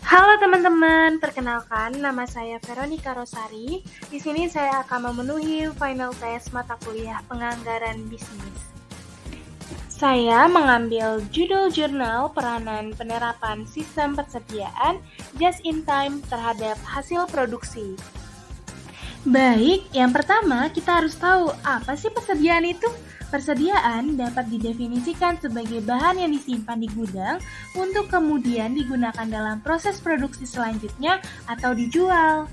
Halo teman-teman, perkenalkan nama saya Veronica Rosari. Di sini saya akan memenuhi final test mata kuliah penganggaran bisnis. Saya mengambil judul jurnal peranan penerapan sistem persediaan just in time terhadap hasil produksi. Baik, yang pertama kita harus tahu apa sih persediaan itu? Persediaan dapat didefinisikan sebagai bahan yang disimpan di gudang untuk kemudian digunakan dalam proses produksi selanjutnya atau dijual.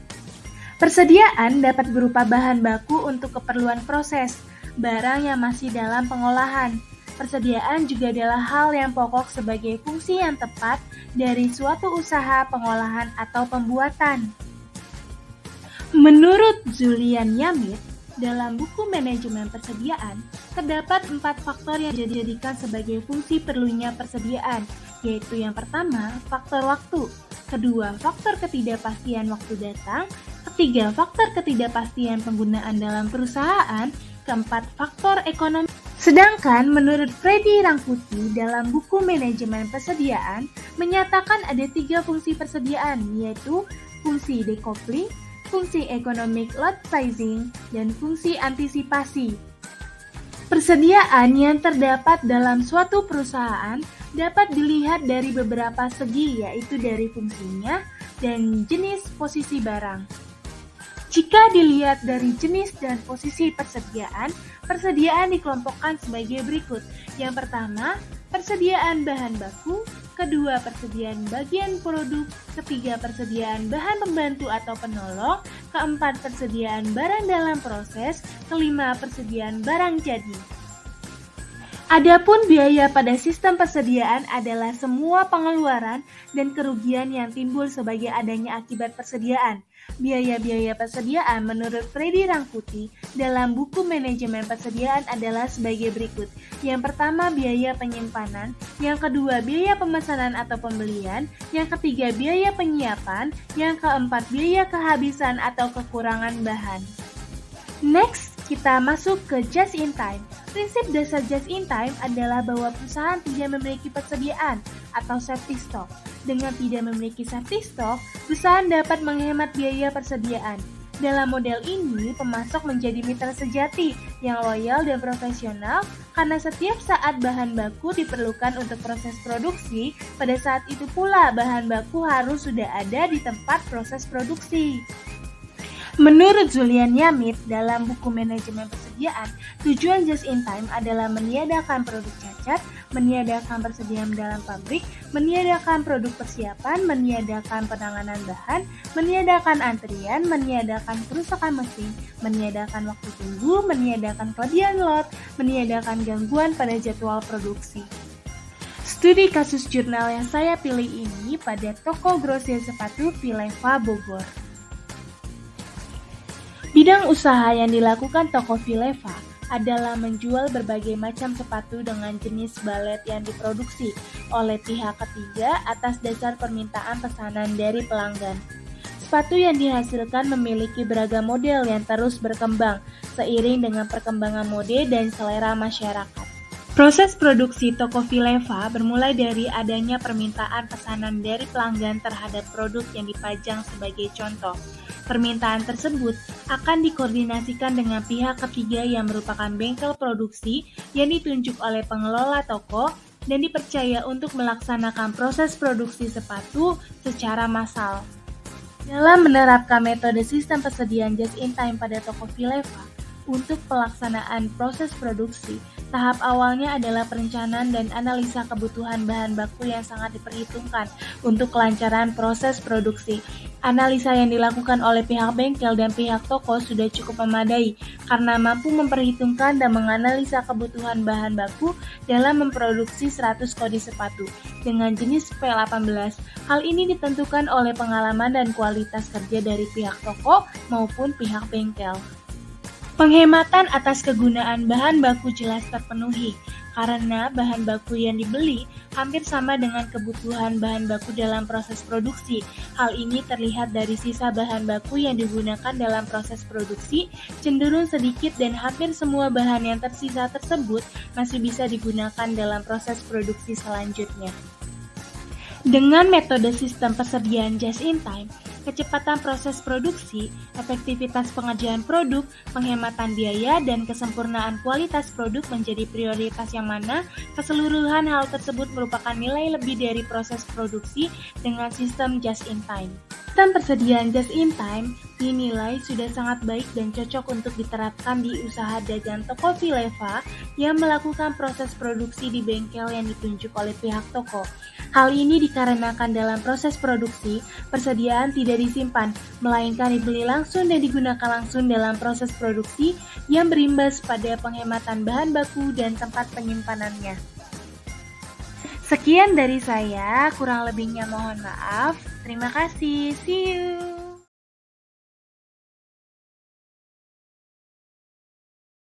Persediaan dapat berupa bahan baku untuk keperluan proses, barang yang masih dalam pengolahan. Persediaan juga adalah hal yang pokok sebagai fungsi yang tepat dari suatu usaha pengolahan atau pembuatan. Menurut Julian Yamit, dalam buku manajemen persediaan, terdapat 4 faktor yang dijadikan sebagai fungsi perlunya persediaan, yaitu yang pertama, faktor waktu, kedua, faktor ketidakpastian waktu datang, ketiga, faktor ketidakpastian penggunaan dalam perusahaan, keempat, faktor ekonomi. Sedangkan menurut Freddy Rangkuti dalam buku manajemen persediaan menyatakan ada 3 fungsi persediaan, yaitu fungsi decoupling, fungsi economic load sizing, dan fungsi antisipasi. Persediaan yang terdapat dalam suatu perusahaan dapat dilihat dari beberapa segi, yaitu dari fungsinya dan jenis posisi barang. Jika dilihat dari jenis dan posisi persediaan, persediaan dikelompokkan sebagai berikut. Yang pertama, persediaan bahan baku, kedua, persediaan bagian produk, ketiga, persediaan bahan pembantu atau penolong, keempat, persediaan barang dalam proses, kelima, persediaan barang jadi. Adapun biaya pada sistem persediaan adalah semua pengeluaran dan kerugian yang timbul sebagai adanya akibat persediaan. Biaya-biaya persediaan menurut Freddy Rangkuti dalam buku manajemen persediaan adalah sebagai berikut. Yang pertama, biaya penyimpanan, yang kedua, biaya pemesanan atau pembelian, yang ketiga, biaya penyiapan, yang keempat, biaya kehabisan atau kekurangan bahan. Next, kita masuk ke just in time. Prinsip dasar just in time adalah bahwa perusahaan tidak memiliki persediaan atau safety stock. Dengan tidak memiliki safety stock, perusahaan dapat menghemat biaya persediaan. Dalam model ini, pemasok menjadi mitra sejati yang loyal dan profesional karena setiap saat bahan baku diperlukan untuk proses produksi, pada saat itu pula bahan baku harus sudah ada di tempat proses produksi. Menurut Julian Yamit dalam buku manajemen persediaan, tujuan just in time adalah meniadakan produk cacat, meniadakan persediaan dalam pabrik, meniadakan produk persiapan, meniadakan penanganan bahan, meniadakan antrian, meniadakan kerusakan mesin, meniadakan waktu tunggu, meniadakan kelebihan lot, meniadakan gangguan pada jadwal produksi. Studi kasus jurnal yang saya pilih ini pada toko grosir sepatu Vileva Bogor. Bidang usaha yang dilakukan toko Vileva adalah menjual berbagai macam sepatu dengan jenis balet yang diproduksi oleh pihak ketiga atas dasar permintaan pesanan dari pelanggan. Sepatu yang dihasilkan memiliki beragam model yang terus berkembang seiring dengan perkembangan mode dan selera masyarakat. Proses produksi toko Vileva bermulai dari adanya permintaan pesanan dari pelanggan terhadap produk yang dipajang sebagai contoh. Permintaan tersebut akan dikoordinasikan dengan pihak ketiga yang merupakan bengkel produksi yang ditunjuk oleh pengelola toko dan dipercaya untuk melaksanakan proses produksi sepatu secara massal. Dalam menerapkan metode sistem persediaan just in time pada toko Vileva untuk pelaksanaan proses produksi, tahap awalnya adalah perencanaan dan analisa kebutuhan bahan baku yang sangat diperhitungkan untuk kelancaran proses produksi. Analisa yang dilakukan oleh pihak bengkel dan pihak toko sudah cukup memadai karena mampu memperhitungkan dan menganalisa kebutuhan bahan baku dalam memproduksi 100 kodi sepatu dengan jenis P18. Hal ini ditentukan oleh pengalaman dan kualitas kerja dari pihak toko maupun pihak bengkel. Penghematan atas kegunaan bahan baku jelas terpenuhi, karena bahan baku yang dibeli hampir sama dengan kebutuhan bahan baku dalam proses produksi. Hal ini terlihat dari sisa bahan baku yang digunakan dalam proses produksi cenderung sedikit dan hampir semua bahan yang tersisa tersebut masih bisa digunakan dalam proses produksi selanjutnya. Dengan metode sistem persediaan just-in-time, kecepatan proses produksi, efektivitas pengerjaan produk, penghematan biaya, dan kesempurnaan kualitas produk menjadi prioritas yang mana keseluruhan hal tersebut merupakan nilai lebih dari proses produksi dengan sistem just-in-time. Sistem persediaan just-in-time dinilai sudah sangat baik dan cocok untuk diterapkan di usaha dagang toko Vileva yang melakukan proses produksi di bengkel yang ditunjuk oleh pihak toko. Hal ini dikarenakan dalam proses produksi, persediaan tidak disimpan, melainkan dibeli langsung dan digunakan langsung dalam proses produksi yang berimbas pada penghematan bahan baku dan tempat penyimpanannya. Sekian dari saya, kurang lebihnya mohon maaf. Terima kasih, see you!